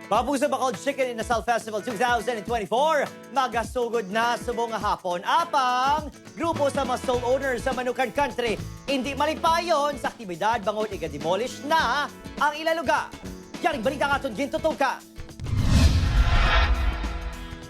Papusa Bacol Chicken Inasal Festival 2024, magasugod na subong nga hapon. Apang grupo sa mga stall owners sa Manukan Country, hindi malipayon sa aktibidad bangod iga-demolish na ang ilaluga. Yaring balita nga itong gintutuka.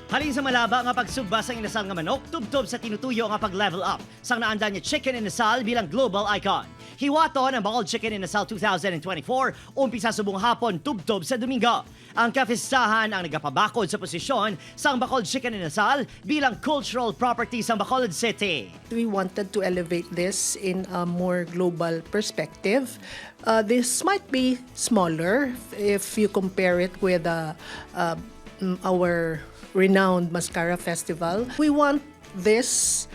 Halin sa malaba nga pagsugba sa inasal nga manok, tubtob sa tinutuyo nga pag-level up sang naanda niya Chicken Inasal bilang global icon. Hiwaton ang Bacol Chicken Inasal 2024, umpisa subong hapon, tubtob sa Domingo. Ang kapistahan ang nagapabakod sa posisyon sa Bacol Chicken Inasal bilang cultural property sa Bacolod City. We wanted to elevate this in a more global perspective. This might be smaller if you compare it with our renowned Mascara Festival. We want this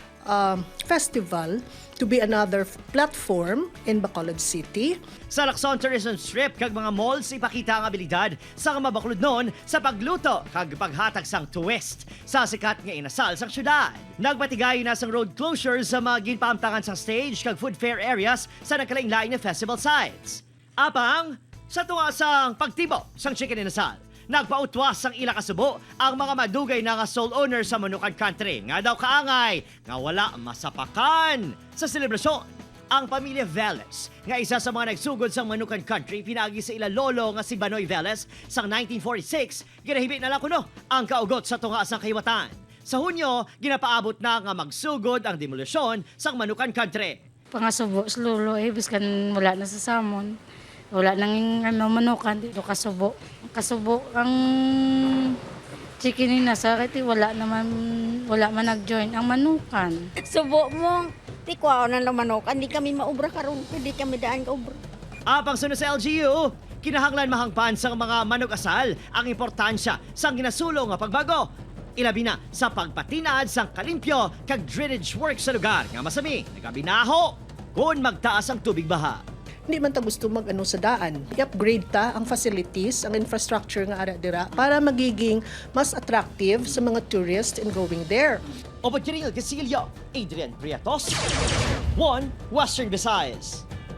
festival to be another platform in Bacolod City. Sa Lacson Tourism Strip, kag mga malls ipakita ang abilidad sa mga Bacolod noon sa pagluto kag paghatag sang twist sa sikat nga inasal sang syudad. Nagpatigay na sang road closures sa mga ginpaamtangan sang stage kag food fair areas sa nagkalain-lain na festival sites. Apang, sa tuwa sang pagtibo sang Chicken Inasal, nagpautwas sang ila kasubo ang mga madugay na nga stall owners sa Manukan Country nga daw kaangay nga wala masapakan sa selebrasyon. Ang pamilya Velez nga isa sa mga nagsugod sa Manukan Country pinagi sa ila lolo nga si Banoy Velez sang 1946 ginahibit na lang kuno ang kaugot sa tunga sang kahiwatan. Sa Hunyo, ginapaabot na nga magsugod ang demolusyon sang Manukan Country. Pangasubo sa lolo, biskan wala na sa samon. Wala nang manukan dito kasubo. Kasubo ang chicken inasal kasi wala man nag-join ang manukan. Subo mo, tikwa na lang manukan, hindi kami maubra karon, hindi kami daan ka ubra. Apang sunod sa LGU, kinahanglan mahangpan sa mga manok-asal ang importansya sang ginasulong nga pagbago. Ilabi na sa pagpatinad sang kalimpyo kag drainage work sa lugar nga masami nagabinaho kung magtaas ang tubig baha. Hindi man ta gusto sa daan. I-upgrade ta ang facilities, ang infrastructure nga ara dira para magiging mas attractive sa mga tourists in going there. Opo, Kiril Casillo, Adrian Priatos, One Western Visayas.